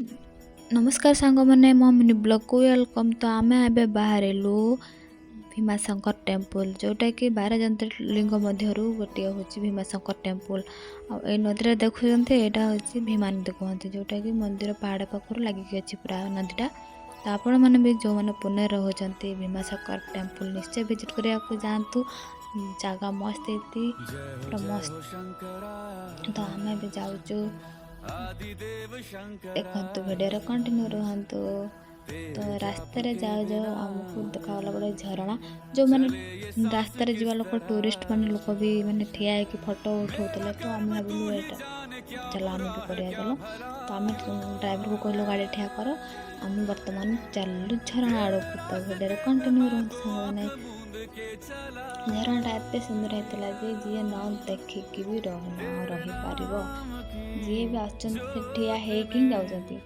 नमस्कार सांग मैंने मो मिनी ब्लॉग को वेलकम। तो आम ए बाहरलु भीमाशंकर टेम्पल जोटा कि 12 ज्योतिर्लिंग मध्य गोटे हूँ भीमाशंकर टेम्पल। आ नदी देखुं यहाँ हूँ भीमा नदी कहते जोटा कि मंदिर पहाड़ पाखर लगिकी अच्छी पूरा नदीटा। तो आपण मैंने भी जो मैंने पुणे रोचते भीमाशंकर टेम्पल निश्चय विजिट करने को जातु। जगह मस्त थी पूरा मस्त। तो आम भी जाऊँ देखु भिडियो कंटिन्यू रुहतु। तो रास्तार जाऊ जाऊ आमको देखा गोटे झरणा जो मैंने रास्तार जा लोक टूरिस्ट मान लोक भी मैंने ठिया है फोटो उठाऊले। तो आम भाविलु एटा चलो आम भी करिया चलो। तो आम ड्राइवर को कहलु गाड़ी ठिया कर आम बर्तमान चलु झरणा आड़ को। तो भिडियो कंटिन्यू रुहतु साने। झरणाटा एत सुंदर होता जे जी न देखिकी भी रही पार जी भी आठिया जाऊँगी।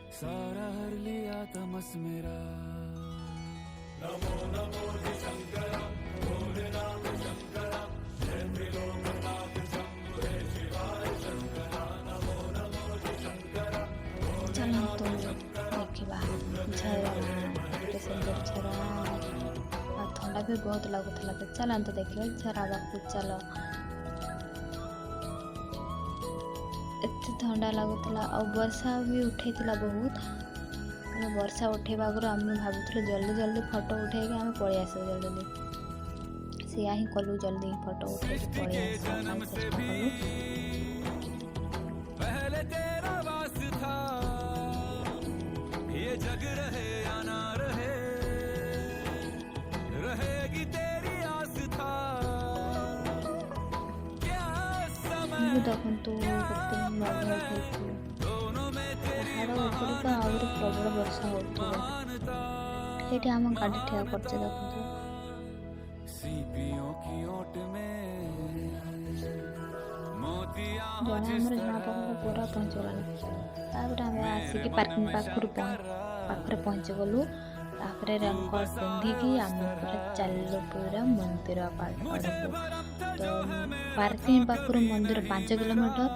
चलते देखा झरणा केते सुंदर झरणा और ठंडा भी बहुत लगुला। तो चलते देखिए झरना को चल एत ठंडा लगुला आ वर्षा भी उठेला बहुत। वर्षा उठेबा आगु आम भावुलु जल्दी जल्दी फोटो उठे आम पलि आस जल्दी सिया ही कलु जल्दी फोटो उठे पलि आस चेष्टा कलु। पहले तेरा वास था ये जग रहे या ना रहे रहेगी तेरी आस था क्या समय देखो तो पहाड़ ऊपर तो आहुरी प्रबल वर्षा होती आम गाड़ी ठिया कर देखो जड़े आम जना पूरा पहुँचगलानी। आम आसिक पार्किंग पाखे पहुँची गलु। रेनकोट पिंधिकी आम पूरा चलु पूरा मंदिर आड़क। तो पार्किंग पाखर मंदिर 5 किलोमीटर।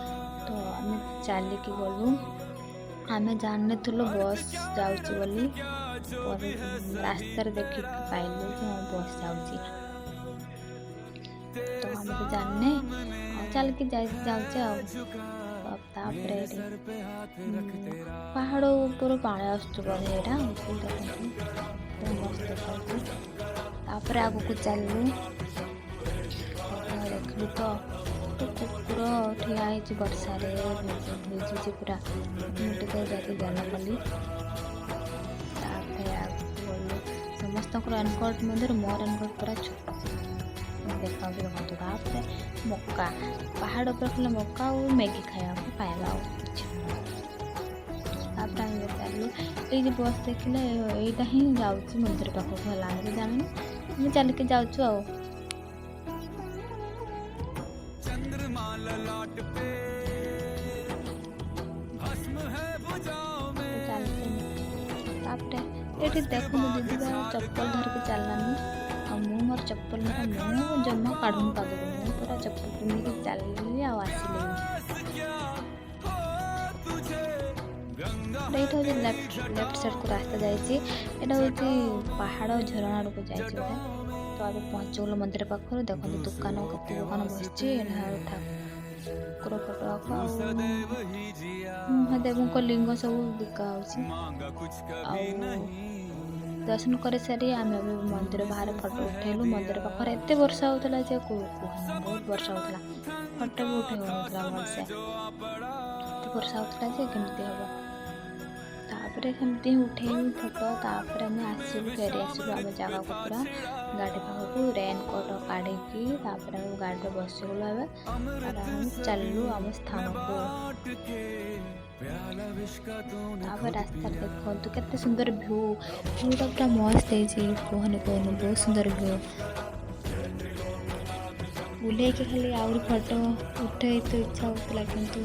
तो आम चलिकी गलु। आम जान बस जाऊँगी रास्तार देखिक पाइलु बस जाऊँगी। तो आम तो जाने चल के जाऊँचे पहाड़ ऊपर पानी आसुरा मस्त आग को चलू देखलु। तो कुकुर ठिया वर्षार भिजुची पूरा टे जाती जल कली। गलु समस्त रेनकोट मंदिर मो रेनकोट पूरा छोट देखा देखते मक्का पहाड़ पर खा मक्का और मैगी खाया पाइबा चलू। ये बस देखिले यहीटा ही जाऊँ मंदिर पाखक है जानी चल के जाऊँ। ये देखो दीदी चप्पल धरिक चलानी आ मोर चप्पल मुझे जमा काढ़ुन पाग पूरा चप्पल पिंधिक चलि आसिले। ये लेफ्ट साइड को रास्ता जाइए पहाड़ झरणा को जाइए। तो आगे पहुँच गल मंदिर पाखर देखो दुकान कत दुकान बसची ठाकुर फोटो महादेव को लिंग सब बिका दर्शन कर सारी आम मंदिर बाहर फोटो उठेलु। मंदिर पाखे एत वर्षा होता बहुत वर्षा होता फोटो भी उठे भलसे एत वर्षा होता केमती हम तापर सेमती उठेलु फोटो। तापर आम आसलु फेरी आसलु आम जगह को पूरा गाड़ी पाखक रेनकोट काढ़ी गाड़ी बसगलु आराम चलू आम स्थान को। रास्ता देखो केते सुंदर भ्यूटा पूरा मस्त है कहने बहुत सुंदर भ्यू बुले खाली आउरी फोटो उठे तो इच्छा होता कि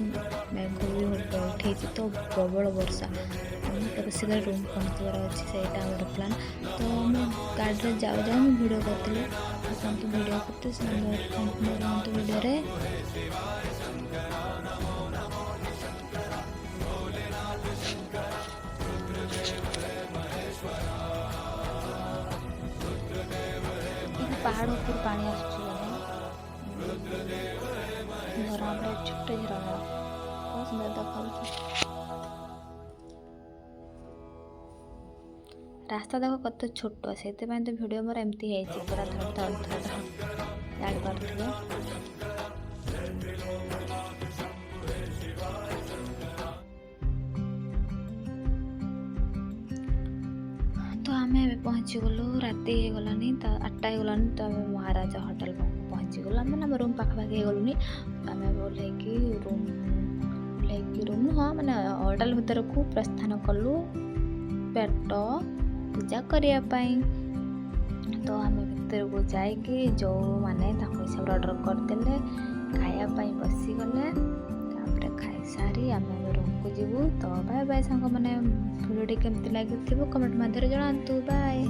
मेघ भी उठे तो प्रबल वर्षा आम शीघ्र रूम पहुँचबार अच्छे से प्लान। तो आम गाड़ी जाऊ जाऊ भिडियो करते भिडियो करते सुंदर भिडियो ପାହାଡ଼ ଉପରୁ ପାଣି ଆସୁଛି ଝରଣା ପୁରା ଛୋଟ ଝରଣା ବହୁତ ସୁନ୍ଦର ଦେଖାଯାଉଛି। ରାସ୍ତା ଦେଖ କେତେ ଛୋଟ, ସେଥିପାଇଁ ତ ଭିଡ଼ିଓ ମୋର ଏମିତି ହେଇଛି, ପୁରା ଥର ଜାଣିପାରୁଥିବେ। ତ ଆମେ ଏବେ ପହଞ୍ଚିଗଲୁ, ରାତି ହେଇଗଲାନି, ତ 8ଟା ହେଇଗଲାନି। ତ ଆମେ ମହାରାଜା ହୋଟେଲ ପହଞ୍ଚିଗଲୁ। ଆମେ ଆମ ରୁମ୍ ପାଖାପାଖି ହେଇଗଲୁନି। ଆମେ ଓହ୍ଲେଇକି ରୁମ୍ ହଁ ମାନେ ହୋଟେଲ ଭିତରକୁ ପ୍ରସ୍ଥାନ କଲୁ ପେଟ ପୂଜା କରିବା ପାଇଁ। ତ ଆମେ ଭିତରକୁ ଯାଇକି ଯେଉଁମାନେ ତାଙ୍କ ହିସାବରେ ଅର୍ଡ଼ର କରିଦେଲେ ଖାଇବା ପାଇଁ ବସିଗଲେ। ତାପରେ ଖାଇସାରି ଆମେ ରୁମ୍କୁ ଯିବୁ। ତ ବାଏ ବାଏ ସାଙ୍ଗମାନେ, ଭିଡ଼ିଓଟି କେମିତି ଲାଗିଥିବ କମେଣ୍ଟ ମାଧ୍ୟମରେ ଜଣାନ୍ତୁ। ବାଏ।